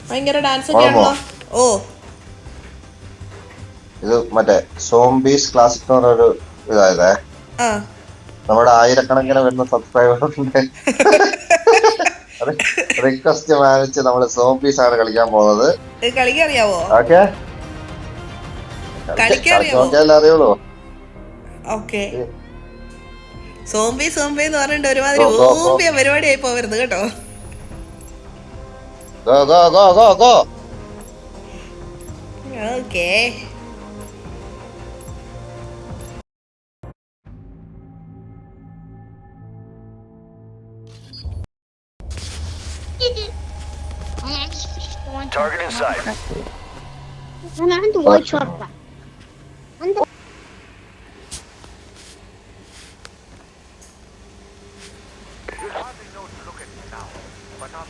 ഭയങ്കര ഡാൻസ് ഒക്കെ ആണല്ലോ. ഓ ഇത് മറ്റേ സോംബീസ് ക്ലാസിക് എന്ന് പറഞ്ഞൊരു ഇതായതേ. നമ്മുടെ ആയിരക്കണക്കിന് വരുന്ന സബ്സ്ക്രൈബേഴ്സിന്റെ റിക്വസ്റ്റ് മാനിച്ച് നമ്മള് സോംബീസ് ആണ് കളിക്കാൻ പോകുന്നത്. കളിക്കറിയാവോ? ഓക്കെ, കളിക്കാൻ അറിയുള്ളൂ. ഓക്കെ, സോംബി സോംബി എന്ന് പറഞ്ഞിട്ട് ഒരുമാതിരി ഊമ്പിയ പരിപാടിയായി പോവരുത് കേട്ടോ. Okay, Target in sight. أنا عندي وايد شرطة. عندك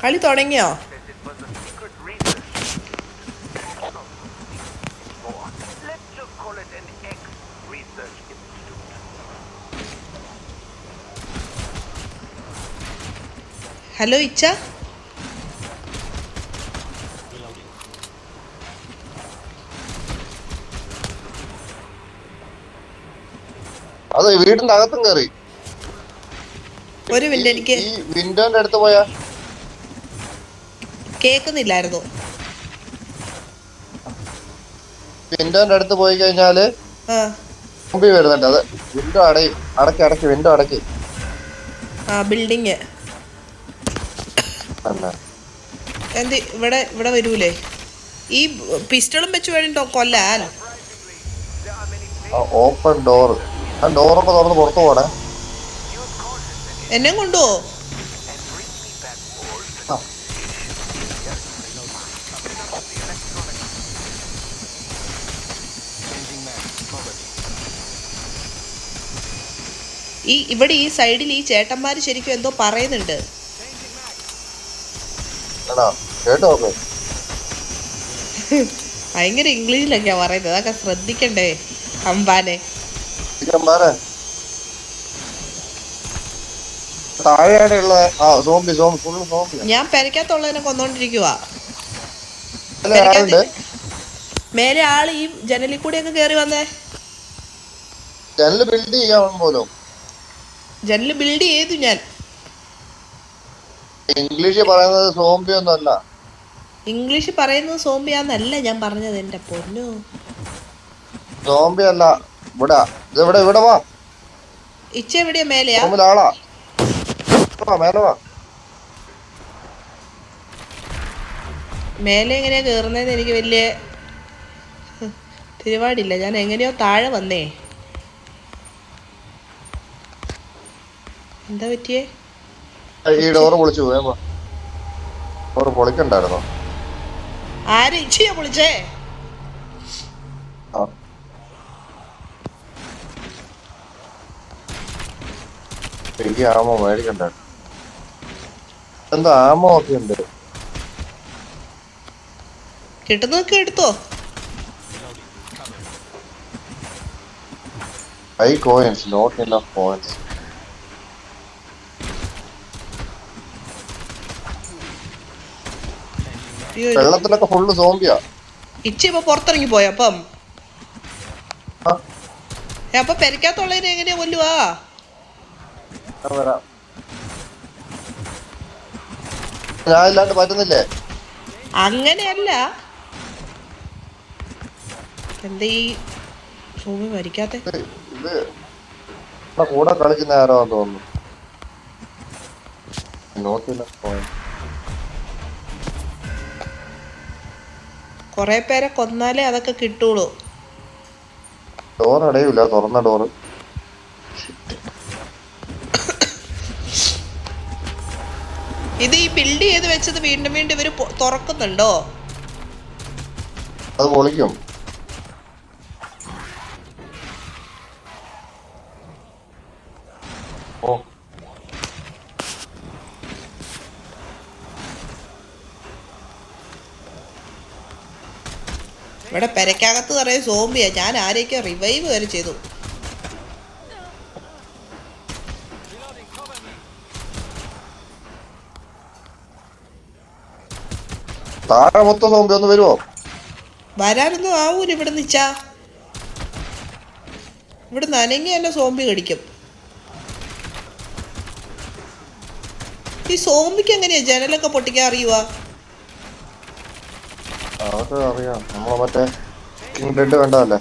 കളി തുടങ്ങിയോ? ഹലോ ഇച്ച, അത് വീടിന്റെ അകത്തും കയറി. ഒരു മിനിറ്റ്, എനിക്ക് ഈ വിൻഡോന്റെ അടുത്ത് പോയാ കേക്കുന്നില്ലായിരുന്നു. വിൻഡോന്റെ അടുത്ത് പോയി കഴിഞ്ഞാല് സോംബി വരുന്നുണ്ട്. അത് വിൻഡോ അടക്കി വിൻഡോ അടക്കി. ബിൽഡിങ് എന്ത് ഇവിടെ വരൂലേ? ഈ പിസ്റ്റളും വെച്ച് വേണ്ടോ കൊല്ലാൻ? ഓപ്പൺ ഡോർ, ആ ഡോറൊക്കെ തുറന്ന് പുറത്തു പോണേ. എന്നെ കൊണ്ടുപോ. ഇവിടെ ഈ സൈഡിൽ ഈ ചേട്ടന്മാര് ശരിക്കും എന്തോ പറയുന്നുണ്ട്. ഭയങ്കര ഇംഗ്ലീഷിലൊക്കെയാ പറയുന്നത്, അതൊക്കെ ശ്രദ്ധിക്കണ്ടേ അമ്പാനെ. ഞാൻ പെരക്കകത്തുള്ളതിനെ കൊന്നോണ്ടിരിക്കുവാ. മേലെ ആള് ഈ ജനലിൽ കൂടെയൊക്കെ കേറി വന്നേ. ജനല് ബിൽഡ് ചെയ്തു ഞാൻ. ഇംഗ്ലീഷ് പറയുന്നത് സോംബി ഒന്നും അല്ല. ഇംഗ്ലീഷ് പറയുന്നത് സോംബിയാന്നല്ല ഞാൻ പറഞ്ഞത്, എന്റെ പൊന്നു. സോംബി അല്ല. ഇവിടെ വാ. ഇച്ച എവിടെയാ? മേലെയാ? ആളാ. മേലെ വാ. മേലെ എങ്ങനെയാ കേറുന്നതെന്ന് എനിക്ക് വലിയ തിരുവാടില്ല. ഞാൻ എങ്ങനെയോ താഴെ വന്നേ. എന്താ പറ്റിയേ? ഈ ഡോറ് പൊളിച്ചു പോയാ. ഡോറ് പൊളിക്കണ്ടായിരുന്നോ? ആര്? ഇച്ചയാ പൊളിച്ചേ? എനിക്ക് ആമോ മേടിക്കണ്ടായിരുന്നു. എന്താ ആമോ ഒക്കെ ഉണ്ട്. കിട്ടുന്നൊക്കെ എടുത്തോ. High coins, not enough coins. വെള്ളത്തിലൊക്കെ ഫുള്ള് സോംബിയാ. ഇച്ചി ഇപ്പൊ പുറത്തിറങ്ങി പോയ അപ്പം അപ്പൊ പെരക്കാത്തുള്ളതിനെ എങ്ങനെയാ കൊല്ലുവാ? ഞാൻ ഇല്ലാണ്ട് പറ്റുന്നില്ലേ? അങ്ങനെയല്ല. എന്താ ഈ സോമി മരിക്കാത്ത? ഇത് കൂടെ കളിക്കുന്ന ആരോ തോന്നുന്നു. കൊറേ പേരെ കൊന്നാലേ അതൊക്കെ കിട്ടുള്ളൂ. ഡോർ അടയൂല, തുറന്ന ഡോറ്. ഇത് ഈ ബിൽഡ് ചെയ്ത് വെച്ചത് വീണ്ടും വീണ്ടും ഇവര് തുറക്കുന്നുണ്ടോ? അത് പൊളിക്കും. ഓ, ഇവിടെ പെരക്കകത്ത് നിറയെ സോംബിയാ. ഞാൻ ആരെയൊക്കെ റിവൈവ് വരെ ചെയ്തു. താഴെ മൊത്തം സോംബി ഒന്ന് വരുമോ? വരാനൊന്നും ആവൂല ഇവിടെ നിച്ചാ. ഇവിടെ നനങ്ങി എന്നെ സോംബി കടിക്കും. ഈ സോംബിക്ക് എങ്ങനെയാ ജനലൊക്കെ പൊട്ടിക്കാൻ അറിയുവാ? അതൊക്കെ അറിയാം. നമ്മളെ മറ്റേ കിങ് ഡെഡ് വേണ്ടതല്ലേ.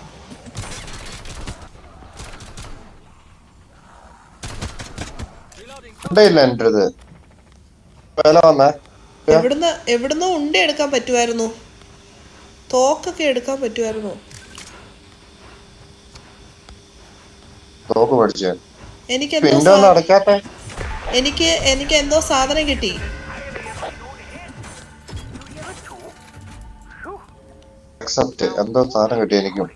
ഇല്ല എൻ്റെ അടുത്ത് വില വന്നേ. എവിടുന്നോ ഉണ്ട എടുക്കാൻ പറ്റുമായിരുന്നു. തോക്കൊക്കെ എടുക്കാൻ പറ്റുമായിരുന്നു. തോക്ക് പഠിച്ചേ. എനിക്ക് എന്തോ സാധനം കിട്ടി. എന്തോ സാധനം കിട്ടി എനിക്കും.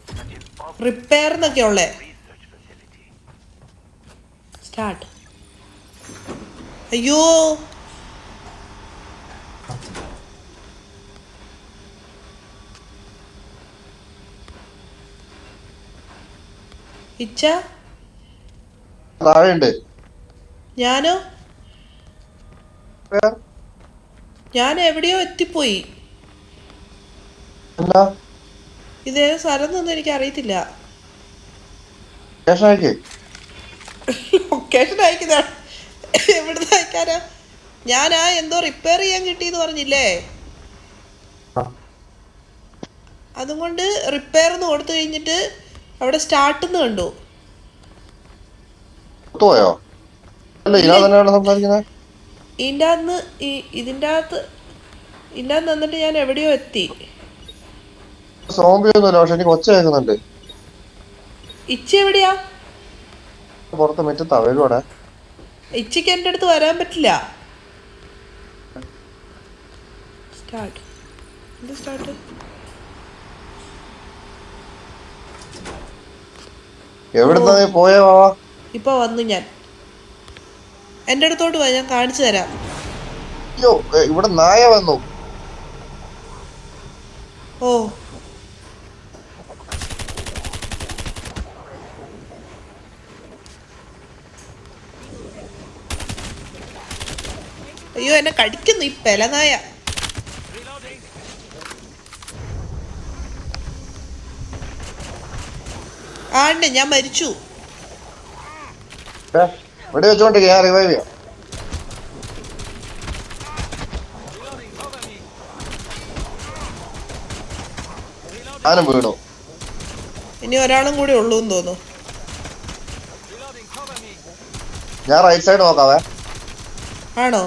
റിപ്പയർ എന്നൊക്കെ ഉള്ളേ. സ്റ്റാർട്ട്. അയ്യോ ഇച്ച താഴെയുണ്ട്. ഞാൻ എവിടെയോ എത്തിപ്പോയി. ഇതേ സ്ഥലം ഒന്നും എനിക്ക് അറിയത്തില്ല. ലൊക്കേഷൻ അയക്കുന്നതാണ്. എവിടുന്ന് അയക്കാനാ? ഞാനാ എന്തോ റിപ്പയർ ചെയ്യാൻ കിട്ടിയെന്ന് പറഞ്ഞില്ലേ, അതുകൊണ്ട് റിപ്പയർ എന്ന് കൊടുത്തു കഴിഞ്ഞിട്ട് അവിടെ സ്റ്റാർട്ടെന്ന് കണ്ടു. ഇതിൻ്റെ അകത്ത് വന്നിട്ട് ഞാൻ എവിടെയോ എത്തി. ഇച്ച എവിടെയാ? ഇച്ചക്ക് എൻ്റെ അടുത്ത് വരാൻ പറ്റില്ല. സ്റ്റാർട്ട്. ഇപ്പൊ വന്നു. ഞാൻ എൻ്റെ അടുത്തോട്ട് പോയി, ഞാൻ കാണിച്ചു തരാം. ഇവിടെ നായ വന്നു. ഓ അയ്യോ, എന്നെ കടിക്കുന്നു ഈ പെലനായ. ആണ്ട് ഞാൻ മരിച്ചു. വീണു. ഇനി ഒരാളും കൂടി ഉള്ളൂ എന്ന് തോന്നുന്നു. ഞാൻ റൈറ്റ് സൈഡ് നോക്കാവേ. ആണോ?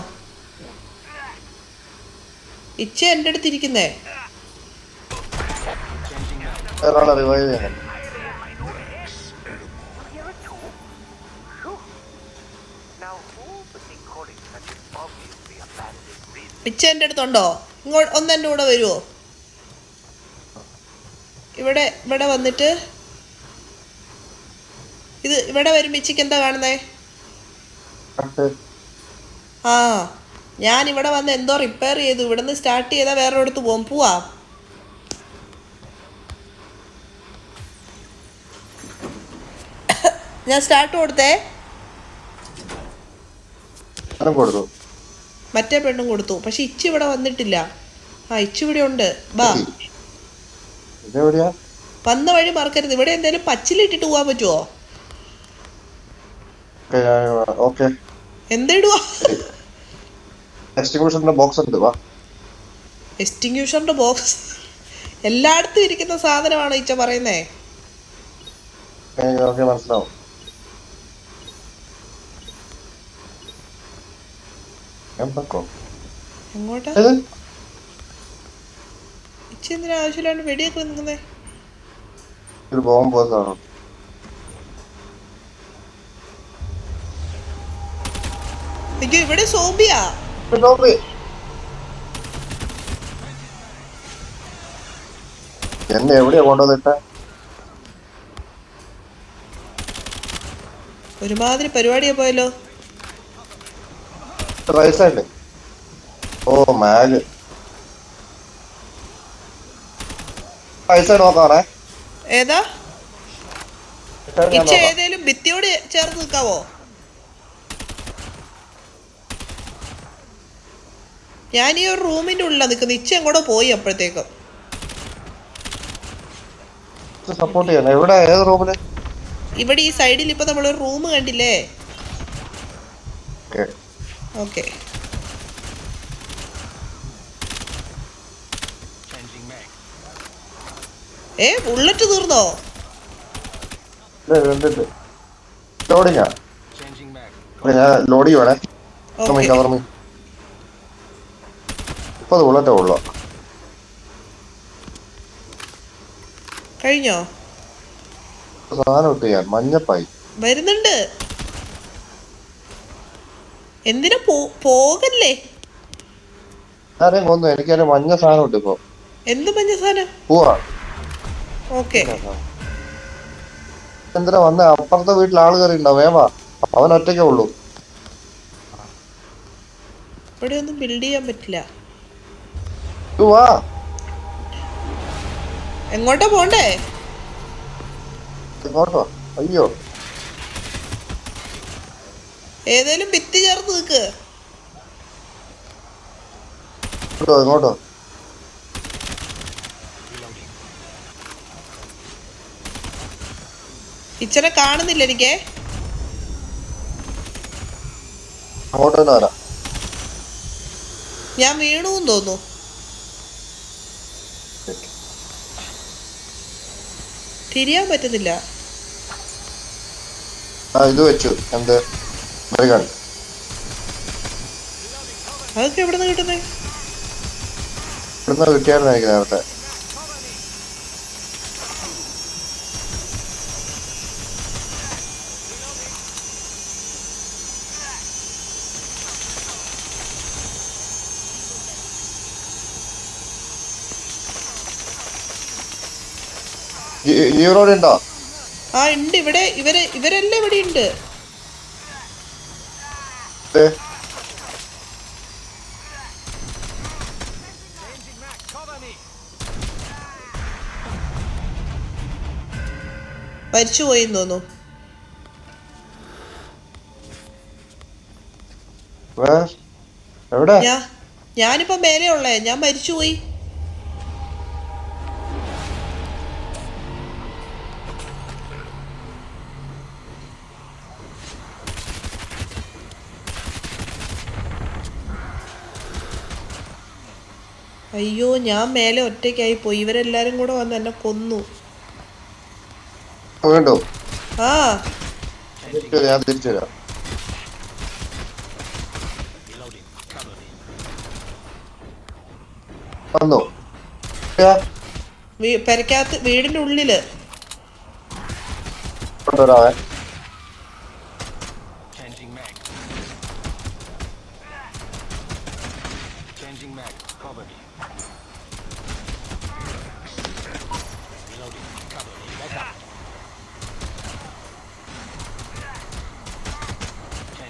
ഇച്ച എൻ്റെ അടുത്ത് ഇരിക്കുന്നേ. ഇച്ച എൻ്റെ അടുത്തുണ്ടോ? ഇങ്ങോട്ട് ഒന്ന് എൻ്റെ കൂടെ വരുമോ? ഇവിടെ വന്നിട്ട് ഇവിടെ വരുമ്പോ ഇച്ചക്ക് എന്താ കാണുന്നേ? ആ, ഞാൻ ഇവിടെ വന്ന് എന്തോ റിപ്പയർ ചെയ്തു. ഇവിടെ നിന്ന് സ്റ്റാർട്ട് ചെയ്താൽ വേറെ അടുത്ത് പോവാ. ഞാൻ സ്റ്റാർട്ട് കൊടുത്തേ. മറ്റേ പെണ്ണും കൊടുത്തു. പക്ഷെ ഇച്ച ഇവിടെ വന്നിട്ടില്ല. ആ, ഇച്ച ഇവിടെ ഉണ്ട്. ബാ, വന്ന വഴി മറക്കരുത്. ഇവിടെ എന്തേലും പച്ചിലിട്ടിട്ട് പോവാൻ പറ്റുമോ? എന്തിടുവാ? എക്സ്റ്റിങ്ക്യൂഷറിന്റെ ബോക്സ് എല്ലായിടത്തും ഇരിക്കുന്ന സാധനമാണ് ഇച്ച പറയുന്നേ. മനസ്സിലാവും. എങ്ങോട്ടാ ഇച്ച? എന്തിനാ ആവശ്യമില്ലാണ്ട് വെടിയൊക്കെ നിൽക്കുന്നേ? അയ്യോ, ഇവിടെ സോംബിയാ. എന്നെ എവിടെയാ കൊണ്ടുവന്നിട്ട? ഒരുമാതിരി പരിപാടിയാ പോയല്ലോ. ഓ, മാഗ് പൈസ നോക്കാണേ. ഏതാ ഇച്ച? ഏതേലും ഭിത്തിയോട് ചേർത്ത് നിൽക്കാവോ? ഞാൻ ഈ ഒരു റൂമിന്റെ ഉള്ളിലാണ് നിൽക്കുന്നത്. ഇച്ച എങ്ങോട്ടോ പോയി അപ്പോഴത്തേക്കും. സപ്പോർട്ട് ചെയ്യണം. എവിടെ? ഏത് റൂമില്? ഇവിടെ ഈ സൈഡിൽ ഇപ്പൊ നമ്മളൊരു റൂം കണ്ടില്ലേ? ഓക്കെ. ബുള്ളറ്റ് തീർന്നോ? ലോഡിങ്ങാ. ഞാൻ ലോഡ് ചെയ്യുവാണേ. 30 ബുള്ളറ്റേ ഉള്ളു. കഴിഞ്ഞോ? സാധനം ഇട്ട് ചെയ്യാൻ മഞ്ഞപ്പായി വരുന്നുണ്ട്. എന്തിനാ പോകല്ലേ? ആരെയും കൊന്നു. എനിക്കൊരു മഞ്ഞ സാധനം ഇട്ട് ഇപ്പൊ. എന്ത് മഞ്ഞ സാധനം? പോവാ. ഓക്കെ. എന്തിനാ വന്ന? അപ്പുറത്തെ വീട്ടിൽ ആള് കയറി ഉണ്ടാവും. വേവാ, അവൻ ഒറ്റയ്ക്കേ ഉള്ളൂ. ഇവിടെ ഒന്നും ബിൽഡ് ചെയ്യാൻ പറ്റില്ല. എങ്ങോട്ടാ പോണ്ടേ? ഇങ്ങോട്ടോ? അയ്യോ, ഏതേലും ഭിത്തി ചേർത്ത് നിക്ക്. ഇങ്ങോട്ടോ? ഇച്ചനെ കാണുന്നില്ല എനിക്ക്. അങ്ങോട്ട് തന്നെ വരാം. ഞാൻ വീണു തോന്നുന്നു. തിരിയാൻ പറ്റുന്നില്ല. ഇത് വെച്ചു. എന്ത്? അതൊക്കെ എവിടുന്ന് കിട്ടുന്നേ? ഇവിടുന്ന് കിട്ടിയായിരുന്നു എനിക്ക് നേരത്തെ. ഇവിടെ ഉണ്ടോ? ആ ഉണ്ട്. ഇവിടെ ഇവരെല്ലാം ഇവിടെ ഉണ്ട്. മരിച്ചു പോയിന്ന് തോന്നുന്നു. ഞാനിപ്പോ മേലെ ഉള്ളേ. ഞാൻ മരിച്ചുപോയി. അയ്യോ, ഞാൻ മേലെ ഒറ്റയ്ക്കായി പോയി. ഇവരെല്ലാരും കൂടെ വന്ന് എന്നെ കൊന്നു. ആ, ഞാൻ തിരിച്ചു തരാം. പെരക്കകത്ത് വീടിന്റെ ഉള്ളില്.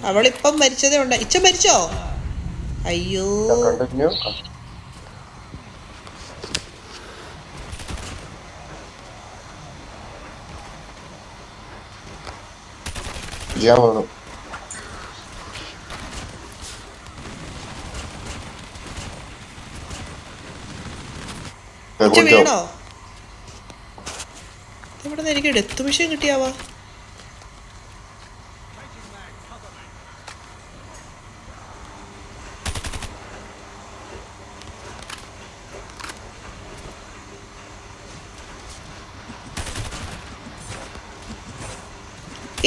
അവളിപ്പം മരിച്ചതേ ഉണ്ട്. ഇച്ച മരിച്ചോ? അയ്യോ, വീണോ? ഇവിടെ നിന്ന് എനിക്ക് ഡെത്ത് മിഷൻ കിട്ടിയാവാ.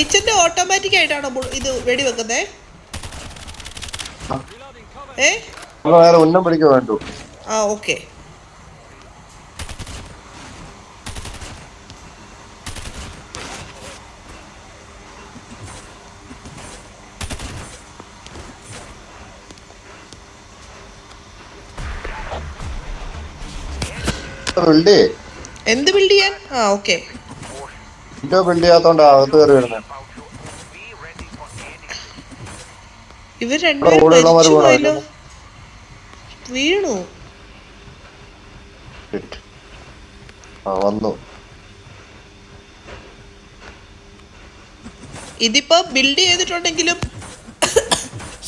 ഇച്ചന്റെ ഓട്ടോമാറ്റിക് ആയിട്ടാണോ ഇത് വെടിവെക്കുന്നേ? ഉന്നം പിടിക്കാൻ വേണ്ടു. ആ, ഓക്കെ. എന്ത് ബിൽഡ് ചെയ്യാൻ? ആ, ഓക്കെ. ബിൽഡ് ചെയ്യാത്തോണ്ടാ അകത്ത് കയറി വരുന്നത്. ഇവർ രണ്ടുപേരും വീണു. വന്നു. ഇതിപ്പോ ബിൽഡ് ചെയ്തിട്ടുണ്ടെങ്കിലും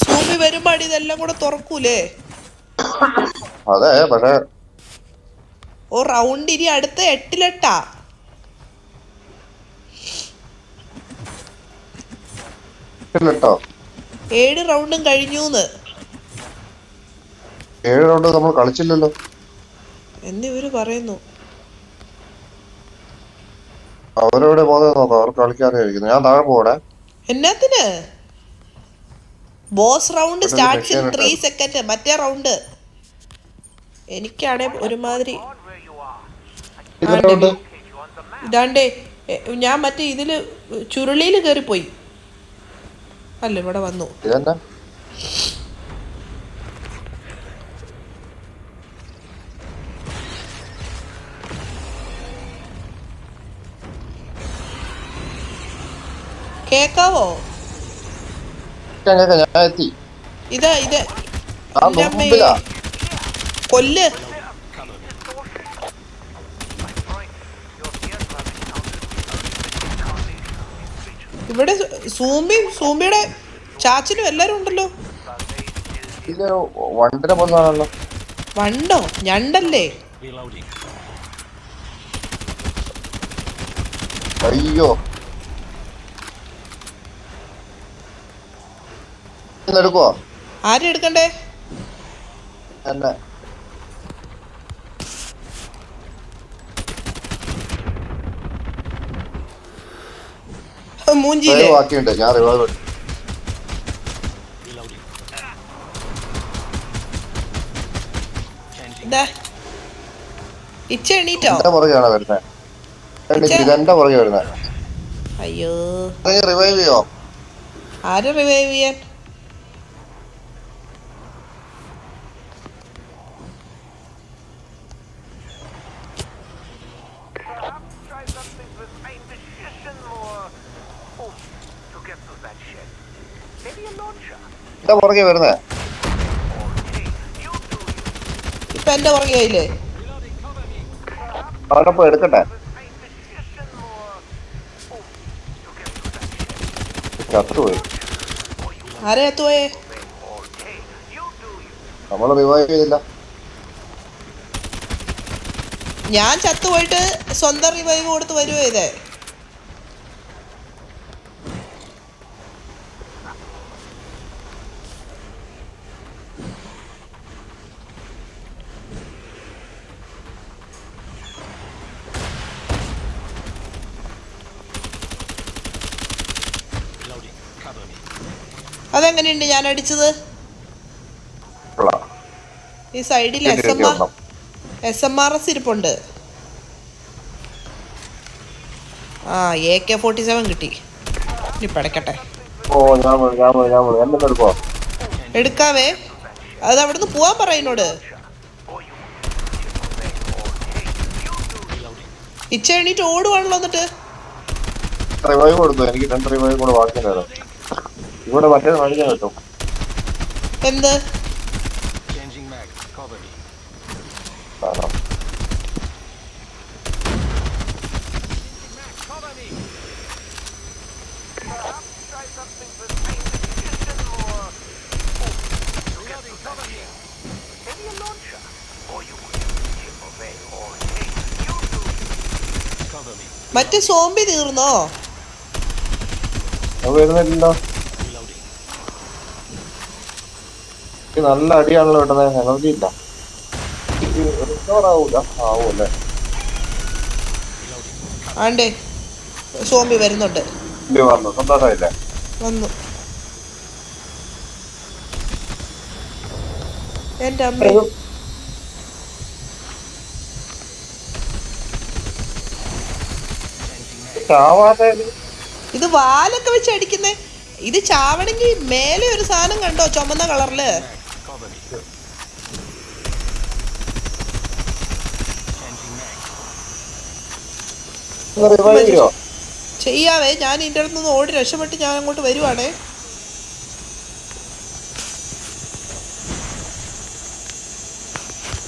സൂമി വരുമ്പോ ഇതെല്ലാം കൂടെ തുറക്കൂലേ? അതെ പക്ഷെ ഓ റൗണ്ട് ഇനി അടുത്ത 8-8 കേട്ടോ 7 റൗണ്ടും കഴിഞ്ഞൂന്ന് 7 റൗണ്ട് നമ്മൾ കളിച്ചില്ലല്ലോ എന്നിവര് പറയുന്നു. അവരെവിടെ പോകുന്നത് നോക്കാം. അവർക്ക് കളിക്കാറിയായിരിക്കുന്നു. ഞാൻ താഴെ പോടെ. എന്നാത്തിന് ബോസ് റൗണ്ട് ഇവിടെ സ്റ്റാർട്ട്സ് ഇൻ 3 വെക്കാനിട്ടായിരുന്നു. സെക്കൻഡ്. മറ്റേ റൗണ്ട് എനിക്കാണെ ഒരുമാതിരി ഇതിലുണ്ട്. ഇതാണ്ടേ ഞാൻ മറ്റേ ഇതില് ചുരുളിയിൽ കയറിപ്പോയി. അല്ല ഇവിടെ വന്നു. ഇതെന്നാ കേക്കാവോ? കേക്കാം, ഞാൻ എത്തി. ഇത് ആ എൻ്റെ അമ്മേ. മുമ്പിലാ. കൊല്ല്. ഇവിടെ സൂമ്പിയുടെ ചാച്ചനും എല്ലാരും ഉണ്ടല്ലോ. ഇത് വണ്ടിനെ പോകുന്നതാണല്ലോ. വണ്ടോ ഞണ്ടല്ലേ? അയ്യോ എടുക്കുവോ? ആരും എടുക്കണ്ടേ? എന്നെ മൂഞ്ചിയില്ലേ? ബാക്കിയുണ്ട്. ഞാൻ റിവൈവ് ഇച്ച എണീറ്റോ? എന്റെ പുറകെയാണ് വരുന്നത്. ഇതെന്റെ പുറകെ വരുന്നത്. അയ്യോ റിവൈവ് ചെയ്യോ? ആര് റിവൈവ് ചെയ്യാൻ? എന്റെ പുറകെ വരുന്നേ. ഇപ്പൊ എന്റെ പുറകെ ആയില്ലേ? അവിടെ പോയി എടുക്കട്ടെ. ചത്തുപോയി. ആരെ എത്തുപോയേ? നമ്മള് റിവൈവ് ചെയ്തില്ല. ഞാൻ ചത്തുപോയിട്ട് സ്വന്തം റിവൈവ് കൊടുത്ത് വരുവോ ഇതേ? അതെങ്ങനെയുണ്ട് ഞാൻ അടിച്ചത്? ഈ സൈഡിൽ SMRS ഇരിപ്പുണ്ട്. ആ AK-47 കിട്ടി. ഇനി പടക്കട്ടെ. എടുക്കാവേ. അത് അവിടുന്ന് പോവാൻ പറയുന്നോട്. ഇച്ച എണീറ്റ് ഓടുവാണല്ലോ. എന്നിട്ട് റിവൈവ് കൊടുത്തു. എനിക്ക് 2 റിവൈവ് കൂടെ ബാക്കിയുണ്ടായിരുന്നു. ഇവിടെ മറ്റേത് മേടിക്കാൻ കിട്ടും. എന്ത്? മറ്റേ സോംബി തീർന്നോ? വരുന്നില്ലല്ലോ. നല്ല അടിയാണല്ലോ കിട്ടുന്നത്. എനർജി ഇല്ല. ആവൂല്ലേ? ആണ്ടേ സോംബി വരുന്നുണ്ട്. സന്തോഷമായില്ലേ? വന്നു. എന്റെ അമ്മ. ഇത് വാലൊക്കെ വെച്ച് അടിക്കുന്നേ. ഇത് ചാവണമെങ്കിൽ മേലെ ഒരു സാധനം കണ്ടോ? ചുമന്ന കളറില്. ചെയ്യാവേ. ഞാൻ ഇതിൻ്റെ അടുത്ത് നിന്ന് ഓടി രക്ഷപ്പെട്ട് ഞാൻ അങ്ങോട്ട് വരുവാണേ.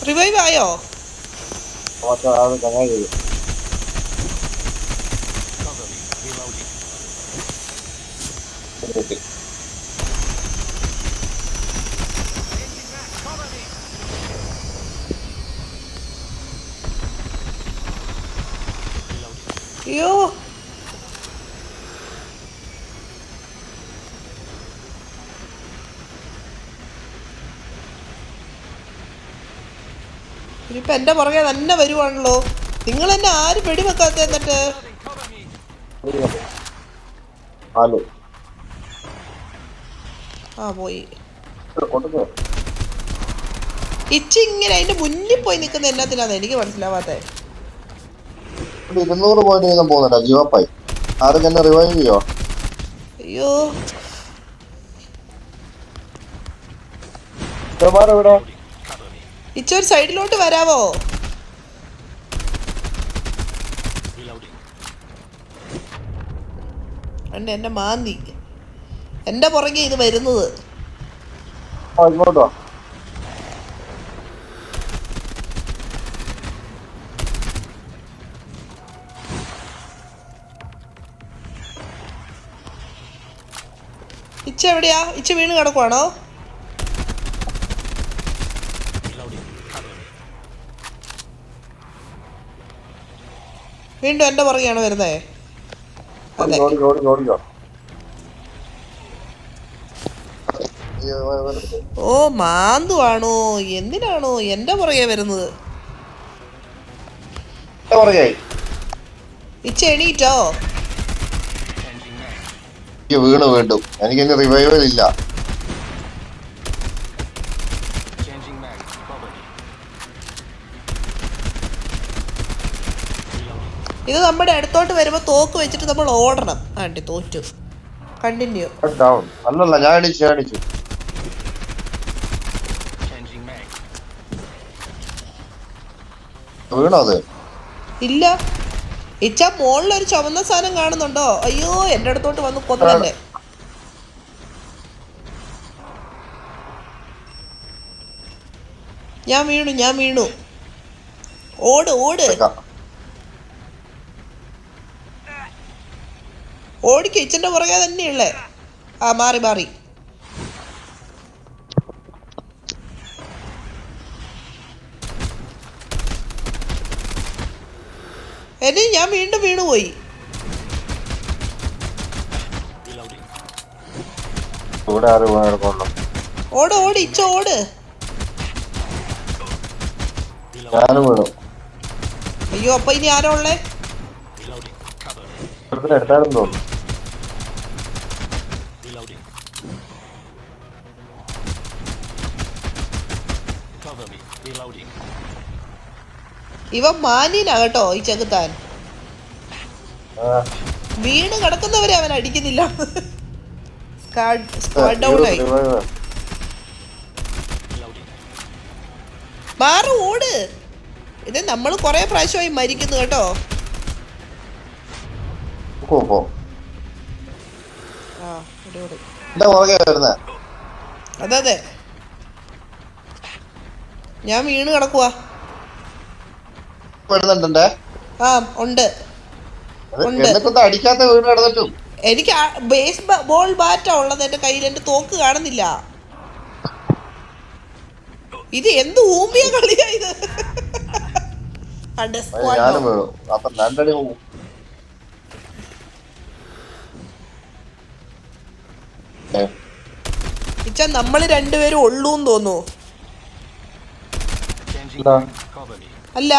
റിവൈവ് ആയോ? അയ്യോ ഇനിയിപ്പൊ എന്റെ പുറകെ തന്നെ വരുവാണല്ലോ. നിങ്ങൾ എന്നെ ആരും വെടിവെക്കാത്ത എന്നിട്ട്. ആ പോയി. ഇച്ചി ഇങ്ങനെ അതിന്റെ മുന്നിൽ പോയി നിൽക്കുന്ന എന്നാത്തിനാന്ന് എനിക്ക് മനസ്സിലാവാത്തെ. 200 പോയിന്റ് വീതം പോകുന്നുണ്ടോ ജീവപ്പായി? ആരും തന്നെ റിവൈവ് ചെയ്യോ? അയ്യോ എവിടെ? ഇച്ച ഒരു സൈഡിലോട്ട് വരാവോ? എന്റെ മാന്തി എന്റെ പുറകെ ഇത് വരുന്നത്. ഇങ്ങോട്ടോ? ഇച്ച എവിടെയാ? ഇച്ച വീണ് കിടക്കുവാണോ? വീണ്ടും എന്റെ പുറകെയാണ് വരുന്നേ. അതെ ഓ മാന്തുവാണോ? എന്തിനാണോ എന്റെ പുറകെ വരുന്നത്? ഇച്ച എണീറ്റോ? വീണ് വീണ്ടും എനിക്കിന്ന് റിവൈവൽ ഇല്ല. ഇത് നമ്മുടെ അടുത്തോട്ട് വരുമ്പോ തോക്ക് വെച്ചിട്ട് നമ്മൾ ഓടണം. ആണ്ടി തോറ്റു. കണ്ടിന്യൂ. അല്ലല്ല ഞാൻ അടിച്ചു. വീണോ അത്? ഇല്ല. ഇച്ച മോളിലൊരു ചുവന്ന സാധനം കാണുന്നുണ്ടോ? അയ്യോ എന്റെ അടുത്തോട്ട് വന്ന് കൊന്നല്ലേ. ഞാൻ വീണു. ഓട് ഓടിക്കോ. ഇച്ചന്റെ പുറകെ തന്നെയുള്ളേ. ആ മാറി. എന്നെ ഞാൻ വീണ്ടും വീണുപോയി. ഓട് ഇച്ച ഓട്. അയ്യോ അപ്പൊ ഇനി ആരാ ഉള്ളേ? ഇവ മാനിനാ കേട്ടോ ഈ ചെകുത്താൻ. വീണ് കിടക്കുന്നവരെ അവൻ അടിക്കുന്നില്ല. മാറ് ഓട്. ഇത് നമ്മൾ കൊറേ പ്രാവശ്യമായി മരിക്കുന്നു കേട്ടോ. അതെ ഞാൻ വീണ് കിടക്കുവാ. ആ ഉണ്ട്. എനിക്ക് ബേസ് ബോൾ ബാറ്റാ ഉള്ളത് എന്റെ കയ്യിൽ. എന്റെ തോക്ക് കാണുന്നില്ല. ഇത് എന്ത് ഊമ്പിയ കളിയാ ഇത്? ഇച്ച നമ്മള് രണ്ടുപേരും ഉള്ളൂന്ന് തോന്നുന്നു. അല്ല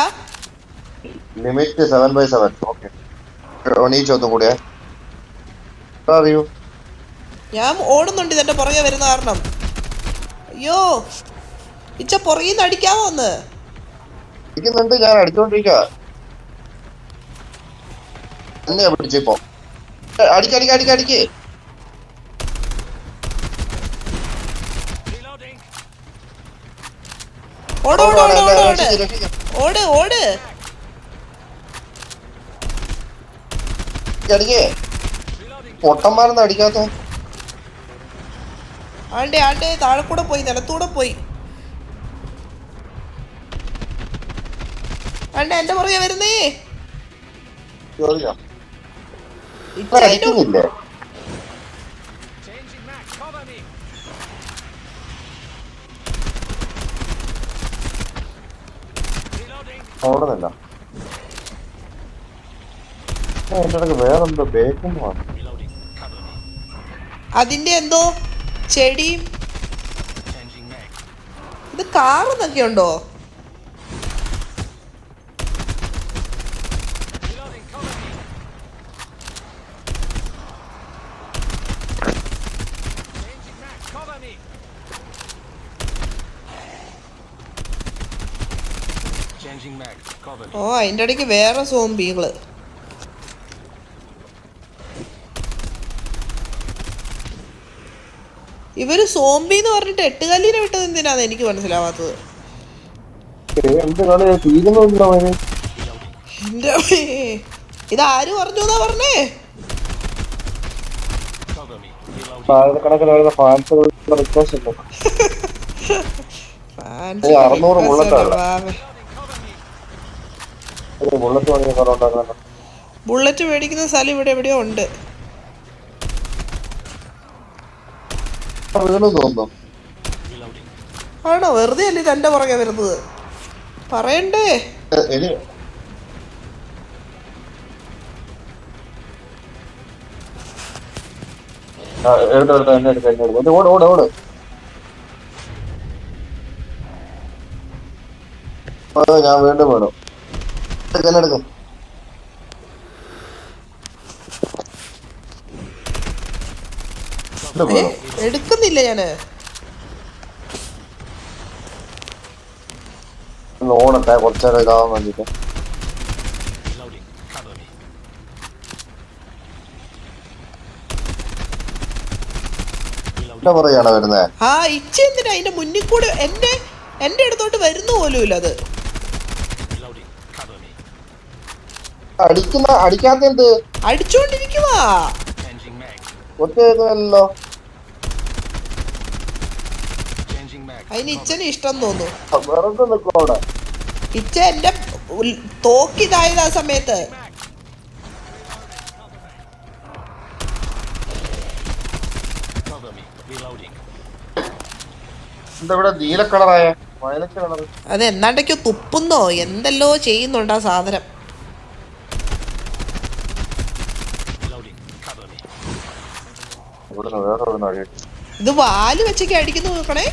ലിമിറ്റ് 7/7. ഓക്കെ കൂടിയാ അറിയൂ. ഞാൻ ഓടുന്നുണ്ട് ഇതെന്റെ പുറകെ വരുന്ന കാരണം. അയ്യോ ഇച്ച പുറകിന്ന് അടിക്കാമോ ഒന്ന്? ഞാൻ അടിച്ചോണ്ടിരിക്കാ. എന്നെയാ പിടിച്ചിപ്പോ. അടിക്ക്. ഓട് പൊട്ടന്മാരൊന്നും അടിക്കാത്ത. ആണ്ടേ താഴെ കൂടെ പോയി, നിലത്തൂടെ പോയി. ആണ്ടേ എന്റെ പുറകെ വരുന്നേ. ഓടുന്നില്ല. എന്റെ ഇടയ്ക്ക് വേറെന്തോ ബേക്കിംഗ് വേണം. അതിന്റെ എന്തോ ചെടിയും ഇത് കാറെന്നൊക്കെ ഉണ്ടോ? ഓ അതിന്റെ ഇടയ്ക്ക് വേറെ സോംബികള്. ഇവര് സോംബി എന്ന് പറഞ്ഞിട്ട് 8 കല്ലിനെ വിട്ടത് എന്തിനാന്ന് എനിക്ക് മനസ്സിലാവാത്തത്. എന്ത് കളി തീരുന്നില്ല അവന്. എന്റെ ഇതാര് പറഞ്ഞു എന്നാ പറഞ്ഞേ? ആയിരക്കണക്കിന് വരുന്ന ഫാൻസുകൾ റിക്വസ്റ്റ് ഉണ്ട്. 600 ബുള്ളറ്റ് വാങ്ങിയ ബുള്ളറ്റ് മേടിക്കുന്ന സ്ഥലം ഇവിടെ എവിടെയോ ഉണ്ട്. വീണ് തോന്നുന്നു. ആണോ? വെറുതെ അല്ലേ തന്റെ പുറകെ വരുന്നത്? പറയണ്ടേ? ഓട് ഞാൻ വീണ്ടും വേണം. എടുക്കും എടുക്കുന്നില്ല ഞാന്. ഓടട്ടെ കുറച്ചേരം ഇതാവാൻ വേണ്ടിട്ട്. പറയാണോ വരുന്നേ? ആ ഇച്ച എന്തിനാ അതിന്റെ മുന്നിൽ കൂടെ എന്റെ അടുത്തോട്ട് വരുന്നു പോലുമില്ല അത്. അടിക്കാത്തെന്ത് അടിച്ചോണ്ടിരിക്കുവാ. ഒറ്റല്ലോ അതിന് ഇച്ചന് ഇഷ്ടം തോന്നുന്നു. വെറുതെ നിൽക്കും അവിടെ. ഇച്ച എന്റെ തോക്കിതായത് ആ സമയത്ത്. ഇവിടെ നീല കളറായ വയലറ്റ് കളർ. അത് എന്നാണ്ടൊക്കെ തുപ്പുന്നോ എന്തെല്ലോ ചെയ്യുന്നുണ്ട് ആ സാധനം. ഇത് വാല് വെച്ചൊക്കെ അടിക്കുന്നു നോക്കണേ.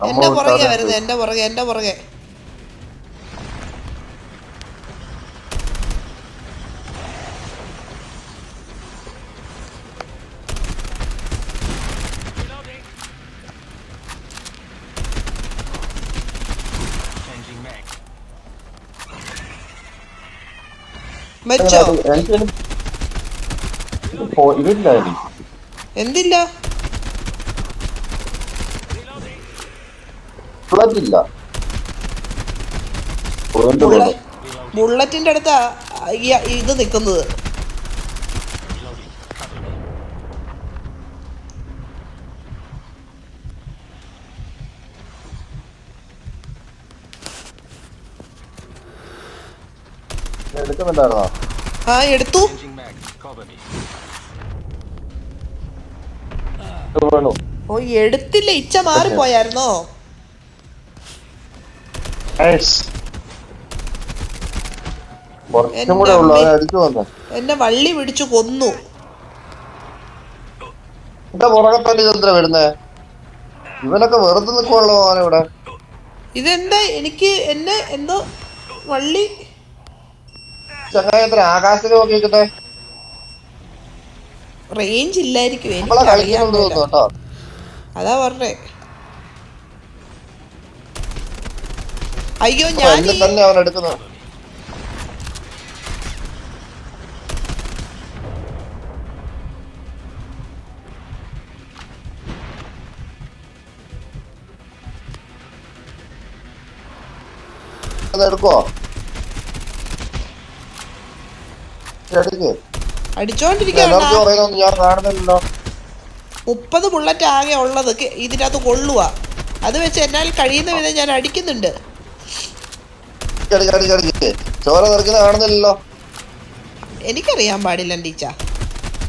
എന്റെ പുറകെ വരുന്നത് എന്റെ പുറകെ. വെച്ചോ? എന്തില്ല? ബുള്ളറ്റിന്റെ അടുത്താ ഇത് നിക്കുന്നത്. എടുക്കുന്നുണ്ടായിരുന്നോ? ആ എടുത്തു. ഓ എടുത്തില്ല. ഇച്ച മാറിപ്പോയായിരുന്നോ? എന്നെ വള്ളി പിടിച്ചു കൊന്നു. പുറകെ വരുന്നേ ഇവനൊക്കെ വെറുതെ നിൽക്കുവല്ലോ ഇവിടെ. ഇതെന്താ എനിക്ക് എന്നെ എന്തോ വള്ളി ചങ്ങായത്തിന് ആകാശത്തിൽ നോക്കിക്കട്ടെ. റേഞ്ച് ഇല്ലായിരിക്കും. എനിക്ക് അറിയാൻ കേട്ടോ. അതാ പറഞ്ഞേ. അയ്യോ ഞാൻ തന്നെ അവൻ എടുക്കുന്നു. എടുക്കോ? അടിച്ചോണ്ടിരിക്കുകയാണ്. ഞാൻ കാണുന്നില്ലല്ലോ. 30 ബുള്ളറ്റ് ആകെ ഉള്ളത് ഇതിനകത്ത് കൊള്ളുക. അത് വെച്ച് എന്നാൽ കഴിയുന്ന വിധം ഞാൻ അടിക്കുന്നുണ്ട്. ചോര തെറിക്കുന്ന കാണുന്നില്ലല്ലോ. എനിക്കറിയാൻ പാടില്ല ടീച്ച.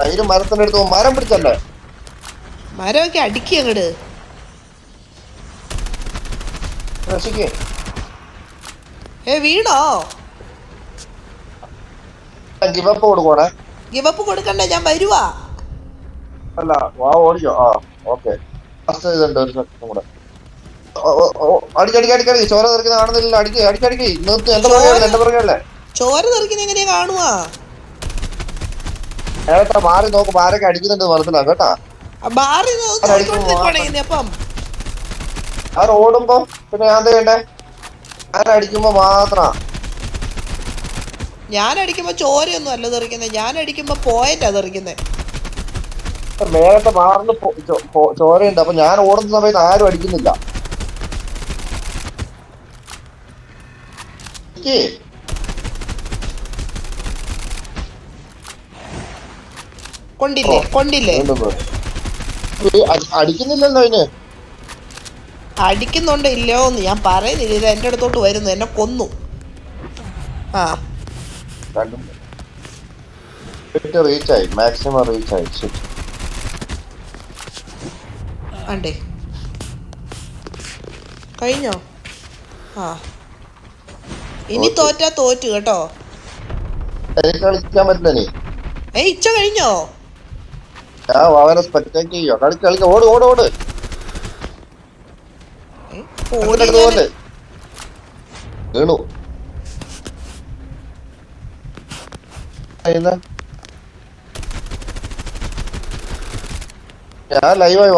അതിന് മരത്തിന്റെ അടുത്ത് മരം പിടിച്ചല്ലേ? മരമൊക്കെ അടിക്കുക അങ്ങട്. രക്ഷിക്ക്. വീണോ? ഗിവപ്പ് കൊടുക്കണേ. ഗിവപ്പ് കൊടുക്കണ്ടേ, ഞാൻ വരുവാ. അല്ല വാ ഓടിക്കോ. ആ ഓക്കെ. ഇതുണ്ട് ഒരു സെക്കൻഡ് കൂടെ. അടിക്കടിക്കടിക്കടി ചോര തെറിക്കുന്ന കാണുന്നില്ല. അടിക്കടിക്കടി നിർത്ത്. എന്റെ പുറകെയല്ലേ, എന്റെ പുറകെയല്ലേ. ചോര തെറിക്കുന്ന എങ്ങനെയാ കാണുവാ? ഏട്ടാ മാറി നോക്കും, ആരൊക്കെ അടിക്കുന്നുണ്ട് മനസ്സിലാവും കേട്ടാ. അപ്പം ഞാൻ ഓടുമ്പോ പിന്നെ ഞാൻ ചെയ്യണ്ടേ? ഞാൻ അടിക്കുമ്പോ മാത്രം. ഞാൻ അടിക്കുമ്പോ ചോരയൊന്നും അല്ല തെറിക്കുന്നത്, ഞാൻ അടിക്കുമ്പോ പോയിന്റാ തെറിക്കുന്നത്. മേലത്തെ മാറിന് ചോരയുണ്ട്. അപ്പൊ ഞാൻ ഓടുന്ന സമയത്ത് ആരും അടിക്കുന്നില്ല. കൊണ്ടില്ലേ അടിക്കുന്നില്ലല്ലോ അതിന്. അടിക്കുന്നുണ്ടോ ഇല്ലയോ എന്ന് ഞാൻ പറയുന്നില്ല. ഇത് എന്റെ അടുത്തോട്ട് വരുന്നു, എന്നെ കൊന്നു. ആ റീച്ചായി, മാക്സിമം റീച്ചായി. ആണ്ടേ കഴിഞ്ഞോ? ആ ഇനി തോറ്റാ തോറ്റു കേട്ടോ. കളിക്കാൻ പറ്റില്ല നീ. ഇച്ച കഴിഞ്ഞോ? ഞാൻ അവനെ സ്പെക്ടേറ്റ് ചെയ്യോ. കളിക്ക ഓട് ഓട് ഓട്. വീണു. ഞാൻ ലൈവായി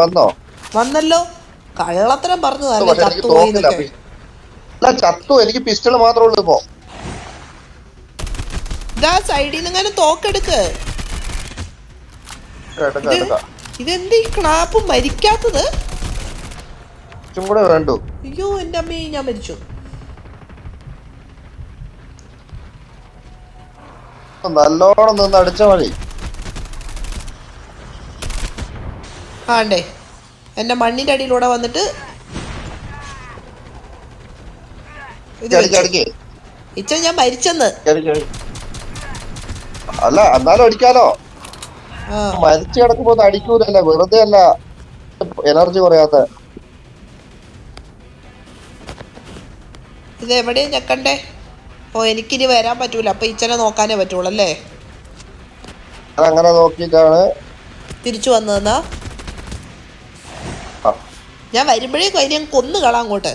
വന്നല്ലോ. കള്ളത്തരം പറഞ്ഞു. ചത്തു. എനിക്ക് പിസ്റ്റൾ മാത്രമേ ഉള്ളൂ ഇപ്പോ. സൈഡിൽ നിന്ന് തോക്കെടുക്ക്. ഇതെന്ത് ഈ ക്ലാപ്പ് മരിക്കാത്തത്? കൂടെ വേണ്ടു. അയ്യോ എന്റെ അമ്മയെ, ഞാൻ മരിച്ചു. നല്ലോണം നിന്ന് അടിച്ച മതി. ആണ്ടേ എന്റെ മണ്ണിന്റെ അടിയിലൂടെ വന്നിട്ട് ഇച്ച ഞാൻ മരിച്ചെന്ന്. അല്ല എന്നാലും അടിക്കാലോ. മരിച്ചു കിടക്കുമ്പോ അടിക്കൂലല്ല, വെറുതെ അല്ല എനർജി കുറയാത്ത. ഇത് എവിടെയും ഞെക്കണ്ടേ? ഓ എനിക്കിനി വരാൻ പറ്റൂല. അപ്പൊ ഇച്ചനെ നോക്കാനേ പറ്റുള്ളൂ അല്ലേ? അങ്ങനെ നോക്കിട്ടാണ് തിരിച്ചു വന്നതെന്നാ. ഞാൻ വരുമ്പോഴേക്കും അതിനെ കൊന്നു കളാം അങ്ങോട്ട്.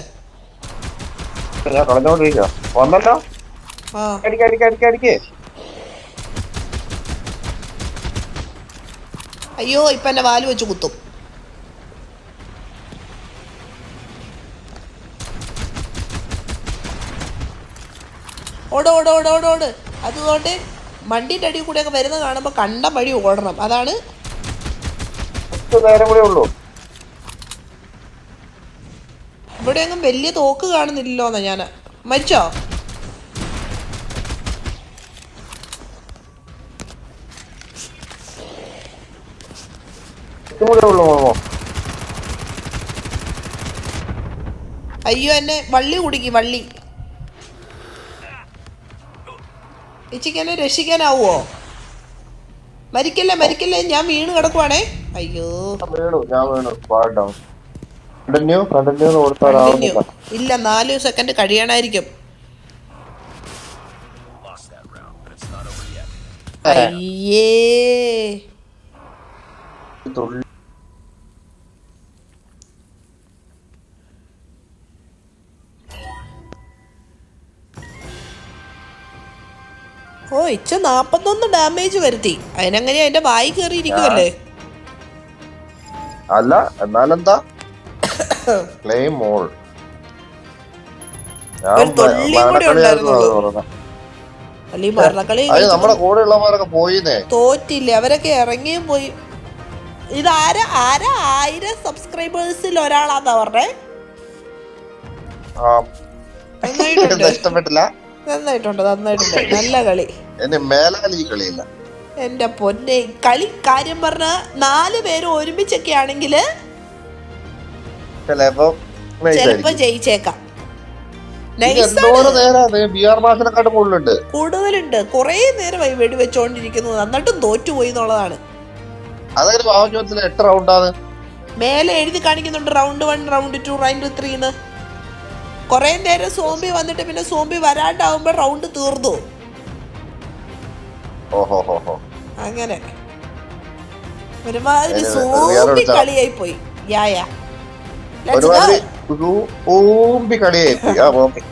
വന്നല്ലോ. അയ്യോ ഇപ്പൊ എന്നെ വാല് വെച്ച് കുത്തും. ഓട്. അതുകൊണ്ട് മണ്ടിന്റെ അടി കൂടെയൊക്കെ വരുന്ന കാണുമ്പോ കണ്ട വഴി ഓടണം. അതാണ്. ഇവിടെയൊന്നും വലിയ തോക്ക് കാണുന്നില്ലല്ലോന്നാ ഞാൻ. മരിച്ചോ? അയ്യോ എന്നെ വള്ളി കുടുക്കി. വള്ളി ഇച്ചിക്കെന്നെ രക്ഷിക്കാനാവോ? മരിക്കല്ലേ, ഞാൻ വീണ് കിടക്കുവാണേ. അയ്യോ ഇല്ല, 4 സെക്കൻഡ് കഴിയണായിരിക്കും. അയ്യേ ഓ ഇച്ച 41 ഡാമേജ് വരുത്തി. അതിനെങ്ങനെയാ എന്റെ വായി കയറിയിരിക്കുവല്ലേ? അല്ല എന്നാലെന്താ നമ്മുടെ കൂടെ ഉള്ളവരൊക്കെ പോയിന്നേ. തോറ്റില്ലേ, അവരൊക്കെ ഇറങ്ങിയും പോയി. ഇത് ആരാ 1000 സബ്സ്ക്രൈബേഴ്സിൽ ഒരാളാന്നാ പറഞ്ഞേ. ഇഷ്ടപ്പെട്ടില്ല. നന്നായിട്ടുണ്ട്. നല്ല കളി. എന്റെ പൊന്നെ, കളി കാര്യം പറഞ്ഞ 4 പേര് ഒരുമിച്ചൊക്കെ ആണെങ്കില് ചിലപ്പോ ജയിച്ചേക്കാം. കൂടുതലുണ്ട്. കൊറേ നേരമായി വെടിവെച്ചോണ്ടിരിക്കുന്നു, എന്നിട്ടും തോറ്റുപോയി എന്നുള്ളതാണ്. മേലെ എഴുതി കാണിക്കുന്നുണ്ട് റൗണ്ട് 1, റൗണ്ട് 2, റൗണ്ട് 3. കൊറേ നേരം സോംബി വന്നിട്ട് പിന്നെ സോംബി വരാണ്ടാവുമ്പോ റൗണ്ട് തീർന്നു. ഓഹോ അങ്ങനെ ഒരുമാതിരി സോംബി കളിയായി പോയി. യാ ഒരുമാതിരി കളിയായി പോയി.